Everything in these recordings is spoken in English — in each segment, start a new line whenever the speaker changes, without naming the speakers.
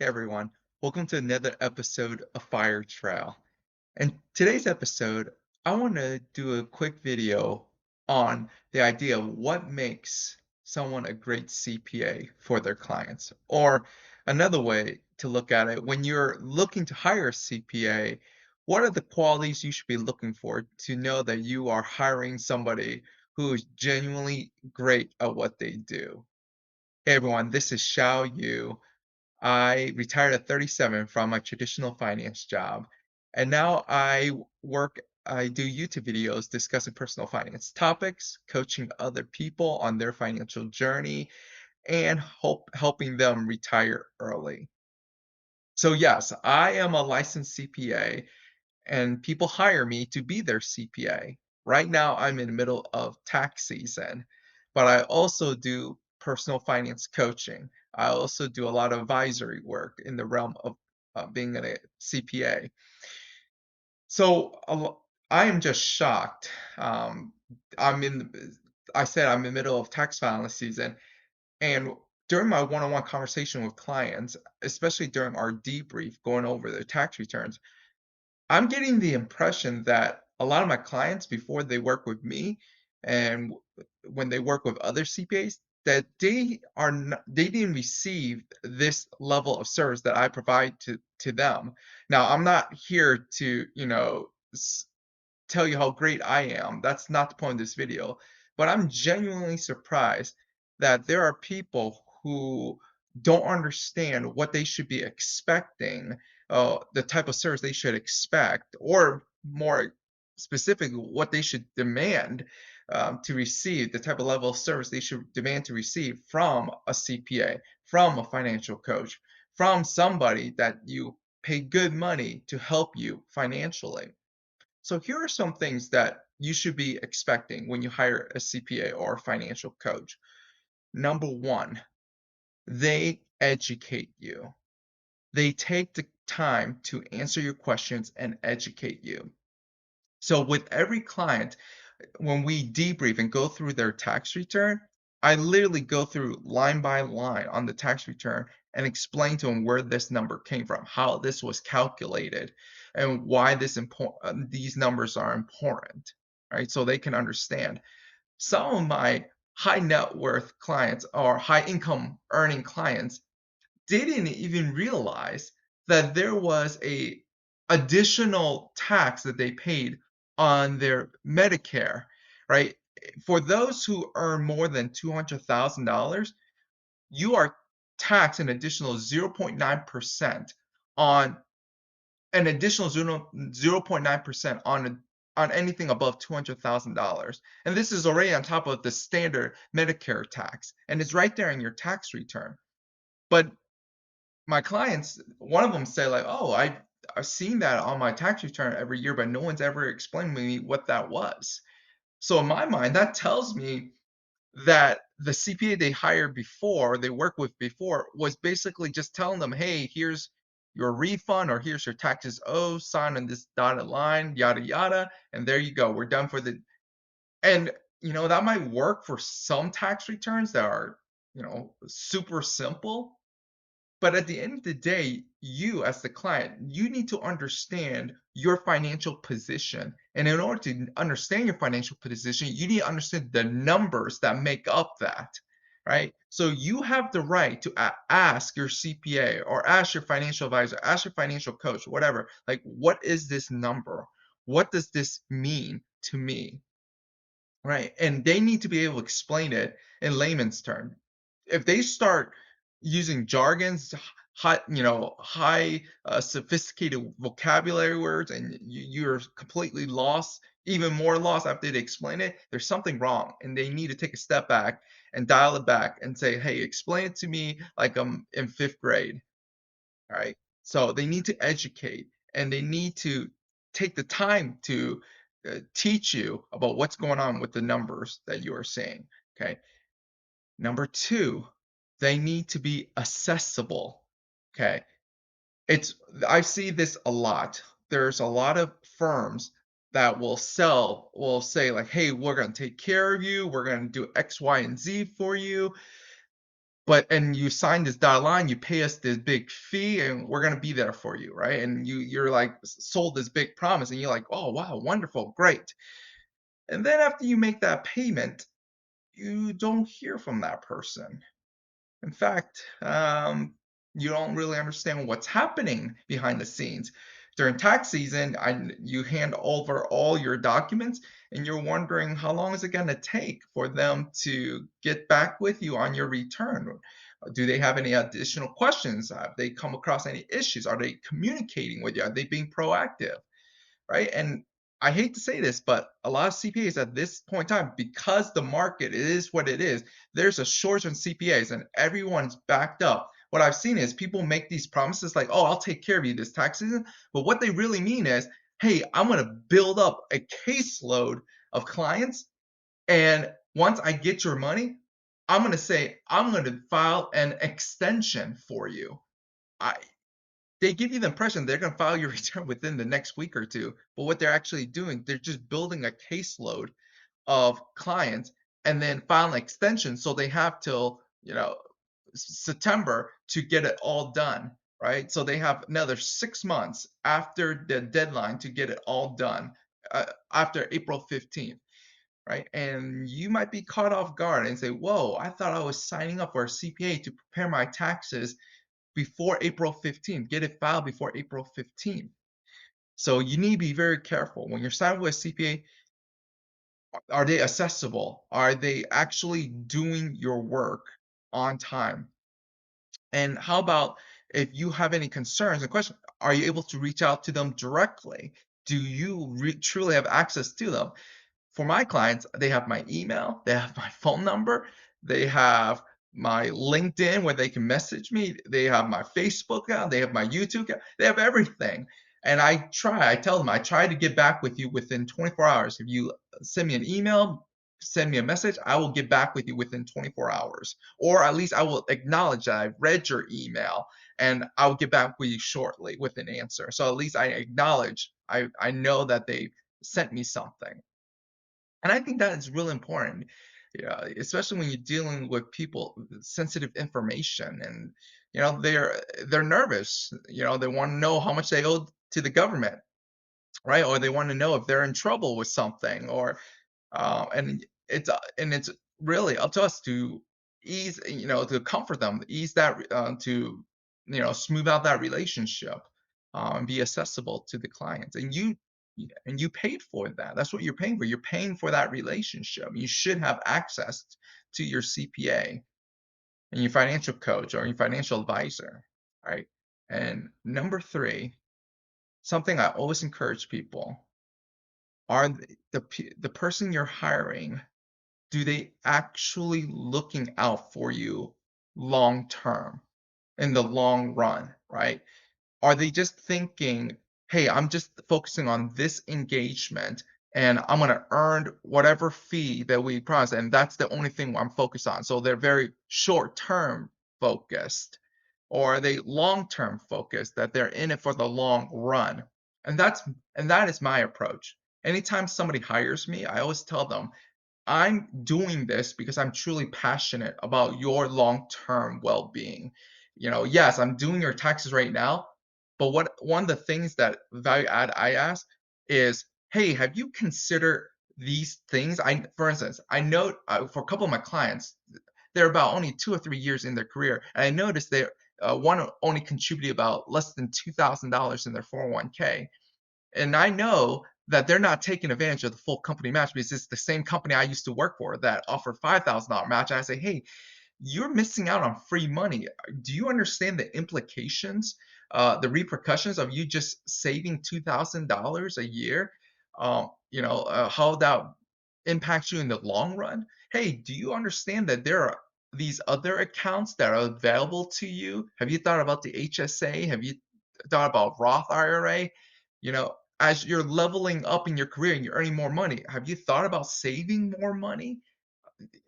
Hey everyone, welcome to another episode of Fire Trail. And today's episode, I want to do a quick video on the idea of what makes someone a great CPA for their clients. Or another way to look at it, when you're looking to hire a CPA, what are the qualities you should be looking for to know that you are hiring somebody who is genuinely great at what they do? Hey everyone, this is Xiao Yu. I retired at 37 from my traditional finance job, and now I do YouTube videos discussing personal finance topics, coaching other people on their financial journey, and helping them retire early. So yes, I am a licensed CPA, and people hire me to be their CPA. Right now, I'm in the middle of tax season, but I also do personal finance coaching. I also do a lot of advisory work in the realm of being a CPA. So I am just shocked. I'm in, I said I'm in the middle of tax filing season, and during my one-on-one conversation with clients, especially during our debrief going over their tax returns, I'm getting the impression that a lot of my clients before they work with me and when they work with other CPAs, that they didn't receive this level of service that I provide to them. Now, I'm not here to, tell you how great I am. That's not the point of this video. But I'm genuinely surprised that there are people who don't understand what they should be expecting, the type of service they should expect, or more specifically, what they should demand to receive, the type of level of service they should demand to receive from a CPA, from a financial coach, from somebody that you pay good money to help you financially. So here are some things that you should be expecting when you hire a CPA or a financial coach. Number one, they educate you. They take the time to answer your questions and educate you. So with every client, when we debrief and go through their tax return, I literally go through line by line on the tax return and explain to them where this number came from, how this was calculated, and why these numbers are important, right? So they can understand. Some of my high net worth clients or high income earning clients didn't even realize that there was a additional tax that they paid on their Medicare, right? For those who earn more than $200,000, you are taxed an additional 0.9% on an additional 0.9% on anything above $200,000. And this is already on top of the standard Medicare tax, and it's right there in your tax return. But my clients, one of them said like, "Oh, I've seen that on my tax return every year, but no one's ever explained to me what that was." So in my mind, that tells me that the CPA they hired before, they worked with before, was basically just telling them, "Hey, here's your refund or here's your taxes owed, sign on this dotted line, yada yada, and there you go. We're done for the." And that might work for some tax returns that are, super simple, but at the end of the day, you as the client, you need to understand your financial position. And in order to understand your financial position, you need to understand the numbers that make up that, right? So you have the right to ask your CPA or ask your financial advisor, ask your financial coach, whatever, like, what is this number? What does this mean to me? Right, and they need to be able to explain it in layman's term. If they start using jargons, high, sophisticated vocabulary words, and you're completely lost, even more lost after they explain it, there's something wrong, and they need to take a step back and dial it back and say, "Hey, explain it to me like I'm in 5th grade." Right? So they need to educate and they need to take the time to teach you about what's going on with the numbers that you are seeing. Okay. Number two, they need to be accessible. Okay. It's I see this a lot. There's a lot of firms that will say like, "Hey, we're going to take care of you. We're going to do X, Y, and Z for you." but and you sign this dotted line, you pay us this big fee, and we're gonna be there for you, right? And you're like sold this big promise, and you're like, oh wow, wonderful, great. And then after you make that payment, you don't hear from that person. In fact, you don't really understand what's happening behind the scenes. During tax season, you hand over all your documents and you're wondering how long is it going to take for them to get back with you on your return? Do they have any additional questions? Have they come across any issues? Are they communicating with you? Are they being proactive? Right? And I hate to say this, but a lot of CPAs at this point in time, because the market is what it is, there's a shortage on CPAs and everyone's backed up. What I've seen is people make these promises like, oh, I'll take care of you this tax season. But what they really mean is, hey, I'm going to build up a caseload of clients. And once I get your money, I'm going to say, I'm going to file an extension for you. I, they give you the impression they're going to file your return within the next week or two, but what they're actually doing, they're just building a caseload of clients and then file an extension, so they have till September to get it all done, right? So they have another 6 months after the deadline to get it all done, after April 15th, right? And you might be caught off guard and say, whoa, I thought I was signing up for a CPA to prepare my taxes before April 15th, get it filed before April 15th. So you need to be very careful. When you're signing with a CPA, are they accessible? Are they actually doing your work on time? And how about if you have any concerns and questions, are you able to reach out to them directly? Do you truly have access to them? For my clients, they have my email, they have my phone number, they have my LinkedIn where they can message me, they have my Facebook account, they have my YouTube account, they have everything. And I tell them, I try to get back with you within 24 hours. If you send me an email, send me a message, I will get back with you within 24 hours. Or at least I will acknowledge that I've read your email and I'll get back with you shortly with an answer. So at least I acknowledge, I know that they sent me something. And I think that is really important, yeah, especially when you're dealing with people with sensitive information and they're nervous. They want to know how much they owe to the government, right? Or they want to know if they're in trouble with something, or and it's really up to us to to comfort them, ease that, to smooth out that relationship, and be accessible to the clients. And you paid for that. That's what you're paying for. You're paying for that relationship. You should have access to your CPA and your financial coach or your financial advisor, right? And number three, something I always encourage people, are the person you're hiring, do they actually looking out for you long term, in the long run, right? Are they just thinking, hey, I'm just focusing on this engagement and I'm going to earn whatever fee that we promise, and that's the only thing I'm focused on? So they're very short term focused, or are they long term focused, that they're in it for the long run? And that is my approach. Anytime somebody hires me, I always tell them, I'm doing this because I'm truly passionate about your long-term well-being. Yes, I'm doing your taxes right now, but one of the things that value add I ask is, hey, have you considered these things? For instance, I know, for a couple of my clients, they're about only 2 or 3 years in their career, and I noticed they one only contributed about less than $2,000 in their 401k. And I know that they're not taking advantage of the full company match, because it's the same company I used to work for that offered $5,000 match. And I say, hey, you're missing out on free money. Do you understand the implications, the repercussions of you just saving $2,000 a year? How that impacts you in the long run? Hey, do you understand that there are these other accounts that are available to you? Have you thought about the HSA? Have you thought about Roth IRA? As you're leveling up in your career and you're earning more money, have you thought about saving more money?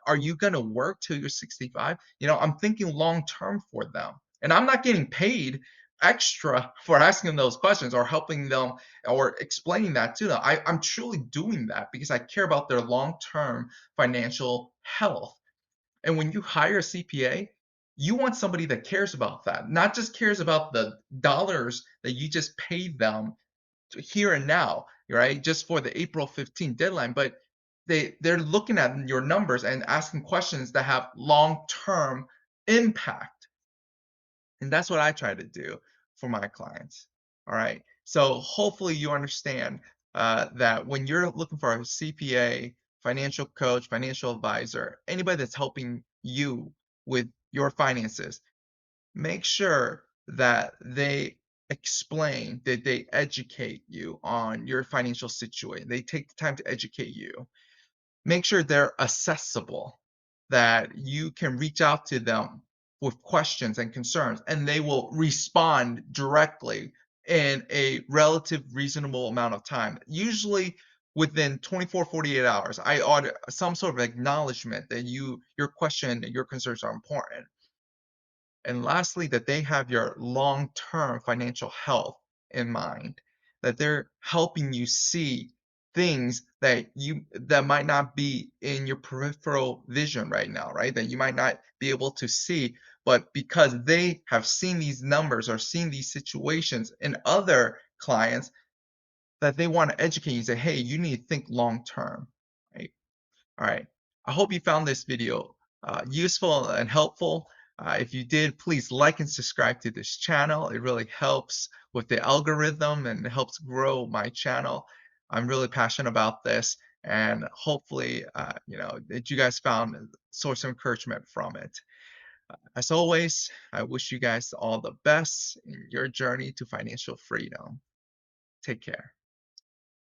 Are you going to work till you're 65? I'm thinking long term for them. And I'm not getting paid extra for asking them those questions or helping them or explaining that to them. I'm truly doing that because I care about their long term financial health. And when you hire a CPA, You want somebody that cares about that, not just cares about the dollars that you just paid them here and now, right? Just for the April 15th deadline, but they're looking at your numbers and asking questions that have long-term impact. And that's what I try to do for my clients. All right. So hopefully you understand that when you're looking for a CPA, financial coach, financial advisor, anybody that's helping you with your finances, make sure that they explain, that they educate you on your financial situation. They take the time to educate you. Make sure they're accessible, that you can reach out to them with questions and concerns, and they will respond directly in a relative reasonable amount of time. Usually within 24, 48 hours, I ought some sort of acknowledgement that your question, your concerns are important. And lastly, that they have your long-term financial health in mind, that they're helping you see things that might not be in your peripheral vision right now, right? That you might not be able to see, but because they have seen these numbers or seen these situations in other clients, that they want to educate you and say, hey, you need to think long term, right? All right. I hope you found this video useful and helpful. If you did, please like and subscribe to this channel. It really helps with the algorithm and it helps grow my channel. I'm really passionate about this, and hopefully, that you guys found a source of encouragement from it. As always, I wish you guys all the best in your journey to financial freedom. Take care.